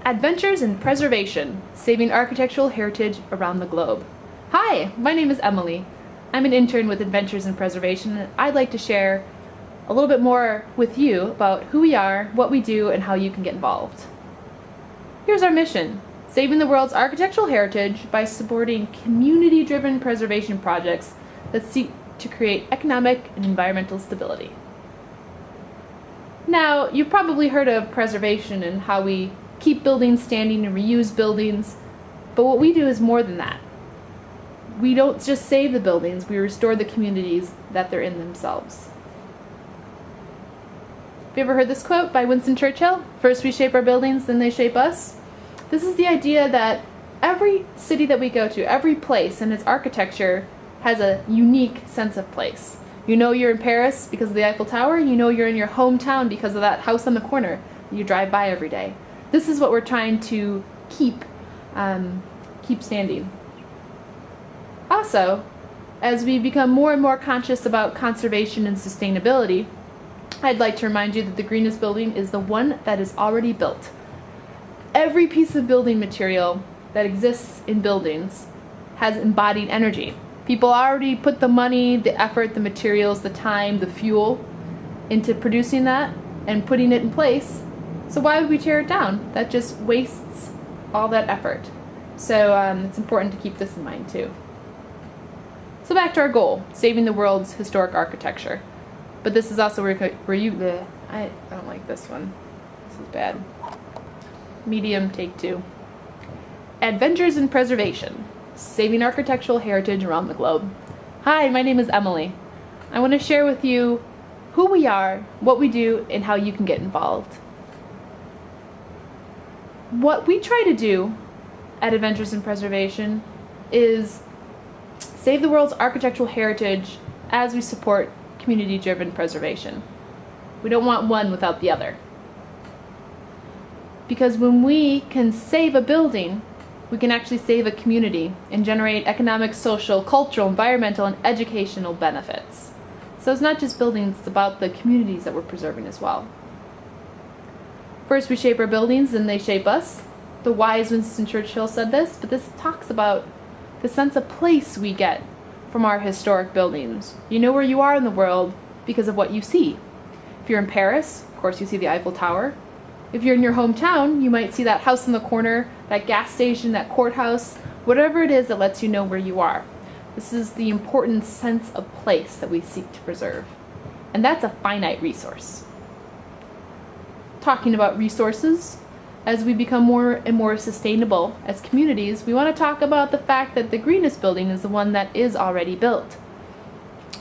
Adventures in Preservation, Saving Architectural Heritage Around the Globe. Hi, my name is Emily. I'm an intern with Adventures in Preservation, and I'd like to share a little bit more with you about who we are, what we do, and how you can get involved. Here's our mission: saving the world's architectural heritage by supporting community-driven preservation projects that seek to create economic and environmental stability. Now, you've probably heard of preservation and how we keep buildings standing and reuse buildings, but what we do is more than that. We don't just save the buildings, we restore the communities that they're in themselves. Have you ever heard this quote by Winston Churchill? First we shape our buildings, then they shape us. This is the idea that every city that we go to, every place and its architecture has a unique sense of place. You know you're in Paris because of the Eiffel Tower, you know you're in your hometown because of that house on the corner that you drive by every day. This is what we're trying to keep standing. Also, as we become more and more conscious about conservation and sustainability, I'd like to remind you that the greenest building is the one that is already built. Every piece of building material that exists in buildings has embodied energy. People already put the money, the effort, the materials, the time, the fuel into producing that and putting it in place. So why would we tear it down? That just wastes all that effort. So it's important to keep this in mind too. So back to our goal, saving the world's historic architecture. But this is also where you, I don't like this one. This is bad. Medium, take 2. Adventures in Preservation, Saving Architectural Heritage Around the Globe. Hi, my name is Emily. I want to share with you who we are, what we do, and how you can get involved. What we try to do at Adventures in Preservation is save the world's architectural heritage as we support community-driven preservation. We don't want one without the other. Because when we can save a building, we can actually save a community and generate economic, social, cultural, environmental, and educational benefits. So it's not just buildings, it's about the communities that we're preserving as well. First we shape our buildings, then they shape us. The wise Winston Churchill said this, but this talks about the sense of place we get from our historic buildings. You know where you are in the world because of what you see. If you're in Paris, of course you see the Eiffel Tower. If you're in your hometown, you might see that house in the corner, that gas station, that courthouse, whatever it is that lets you know where you are. This is the important sense of place that we seek to preserve. And that's a finite resource. Talking about resources, as we become more and more sustainable as communities, we want to talk about the fact that the greenest building is the one that is already built.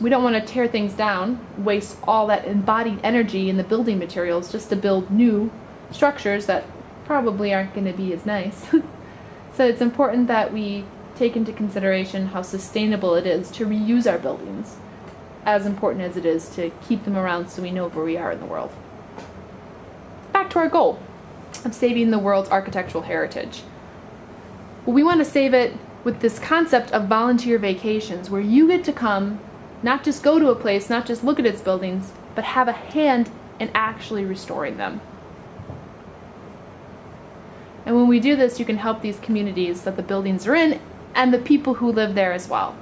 We don't want to tear things down, waste all that embodied energy in the building materials just to build new structures that probably aren't going to be as nice. So it's important that we take into consideration how sustainable it is to reuse our buildings, as important as it is to keep them around so we know where we are in the world. Back to our goal of saving the world's architectural heritage. Well, we want to save it with this concept of volunteer vacations, where you get to come, not just go to a place, not just look at its buildings, but have a hand in actually restoring them. And when we do this, you can help these communities that the buildings are in and the people who live there as well.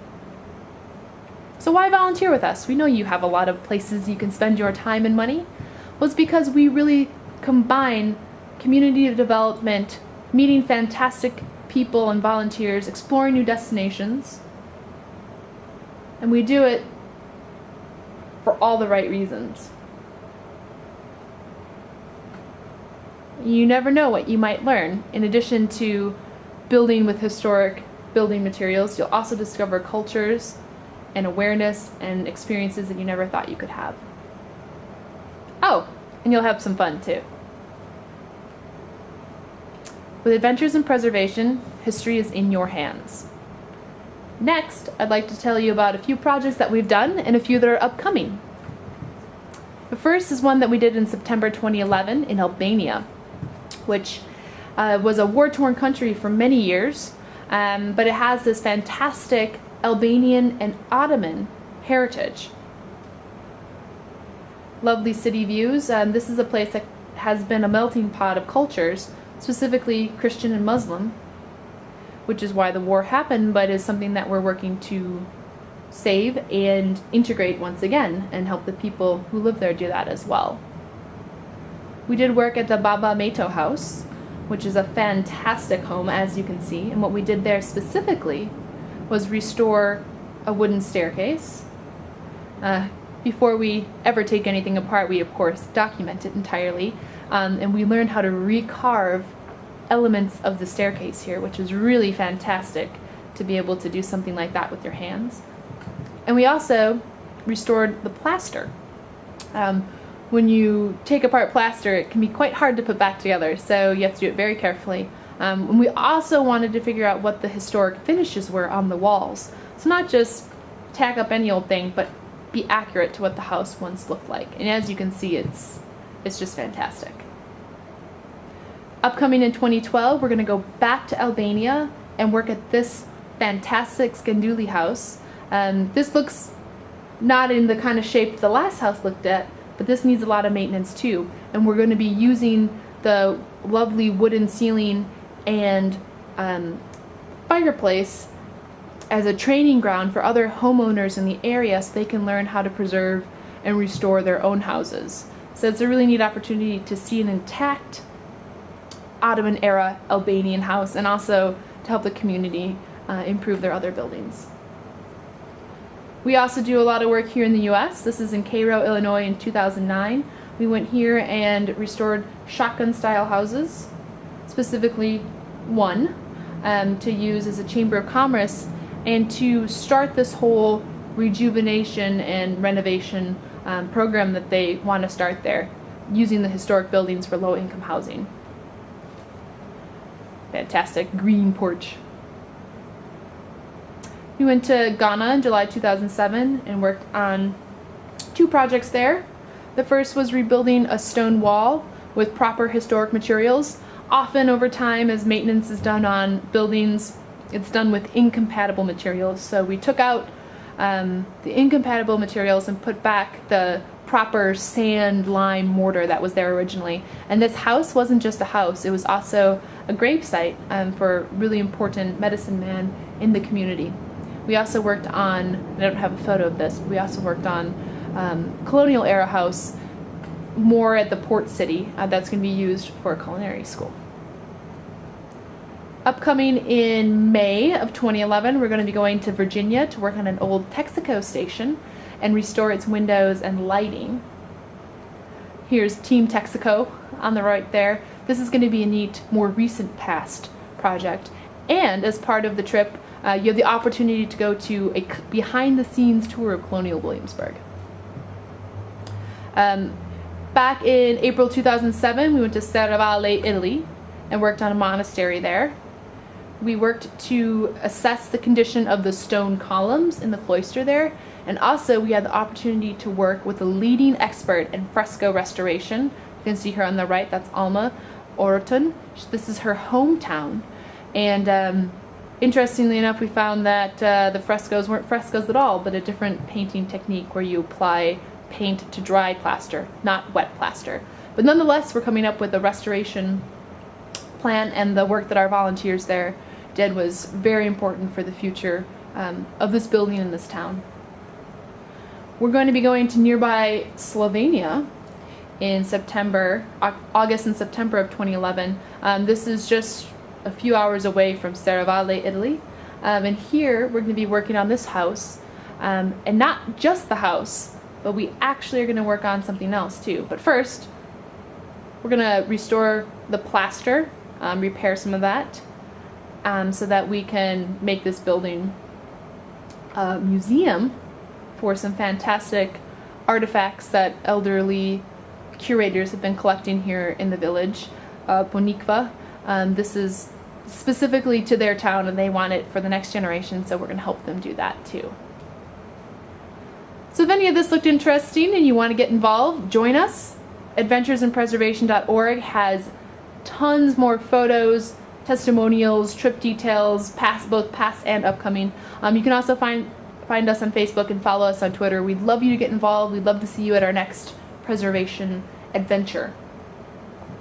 So why volunteer with us? We know you have a lot of places you can spend your time and money. Well, it's because we really combine community development, meeting fantastic people and volunteers, exploring new destinations, and we do it for all the right reasons. You never know what you might learn. In addition to building with historic building materials, you'll also discover cultures and awareness and experiences that you never thought you could have. Oh, and you'll have some fun too. With Adventures in Preservation, history is in your hands. Next, I'd like to tell you about a few projects that we've done and a few that are upcoming. The first is one that we did in September 2011 in Albania, which was a war-torn country for many years, but it has this fantastic Albanian and Ottoman heritage. Lovely city views. This is a place that has been a melting pot of cultures specifically Christian and Muslim, which is why the war happened, but is something that we're working to save and integrate once again and help the people who live there do that as well. We did work at the Baba Meto house, which is a fantastic home, as you can see, and what we did there specifically was restore a wooden staircase. Before we ever take anything apart, we of course document it entirely, and we learned how to recarve elements of the staircase here, which is really fantastic to be able to do something like that with your hands. And we also restored the plaster. When you take apart plaster, it can be quite hard to put back together, so you have to do it very carefully. And we also wanted to figure out what the historic finishes were on the walls. So not just tack up any old thing, but be accurate to what the house once looked like. And as you can see, it's just fantastic. Upcoming in 2012, we're going to go back to Albania and work at this fantastic Skanduli house. This looks not in the kind of shape the last house looked at, but this needs a lot of maintenance too. And we're going to be using the lovely wooden ceiling and fireplace as a training ground for other homeowners in the area so they can learn how to preserve and restore their own houses. So it's a really neat opportunity to see an intact Ottoman era Albanian house and also to help the community improve their other buildings. We also do a lot of work here in the US. This is in Cairo, Illinois in 2009. We went here and restored shotgun-style houses, specifically one, to use as a chamber of commerce and to start this whole rejuvenation and renovation program that they want to start there, using the historic buildings for low-income housing. Fantastic green porch. We went to Ghana in July 2007 and worked on 2 projects there. The first was rebuilding a stone wall with proper historic materials. Often over time, as maintenance is done on buildings, it's done with incompatible materials. So we took out the incompatible materials and put back the proper sand, lime, mortar that was there originally. And this house wasn't just a house, it was also a gravesite for a really important medicine man in the community. We also worked on, I don't have a photo of this, but we also worked on colonial era house more at the port city that's going to be used for a culinary school. Upcoming in May of 2011, we're going to be going to Virginia to work on an old Texaco station and restore its windows and lighting. Here's Team Texaco on the right there. This is going to be a neat, more recent past project. And as part of the trip, you have the opportunity to go to a behind-the-scenes tour of Colonial Williamsburg. Back in April 2007, we went to Serravalle, Italy, and worked on a monastery there. We worked to assess the condition of the stone columns in the cloister there, and also we had the opportunity to work with a leading expert in fresco restoration. You can see her on the right, that's Alma Orton. This is her hometown, and interestingly enough, we found that the frescoes weren't frescoes at all, but a different painting technique where you apply paint to dry plaster, not wet plaster. But nonetheless, we're coming up with a restoration plan, and the work that our volunteers there did was very important for the future of this building in this town. We're going to be going to nearby Slovenia in September, August and September of 2011. This is just a few hours away from Serravalle, Italy. And here we're going to be working on this house, and not just the house, but we actually are going to work on something else too. But first, we're going to restore the plaster, repair some of that, so that we can make this building a museum for some fantastic artifacts that elderly curators have been collecting here in the village, Ponikva. This is specifically to their town, and they want it for the next generation, so we're going to help them do that too. So if any of this looked interesting and you want to get involved, join us. AdventuresInPreservation.org has tons more photos, testimonials, trip details, both past and upcoming. You can also find us on Facebook and follow us on Twitter. We'd love you to get involved. We'd love to see you at our next preservation adventure.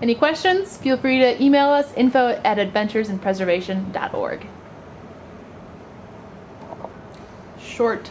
Any questions? Feel free to email us info@adventuresinpreservation.org. Short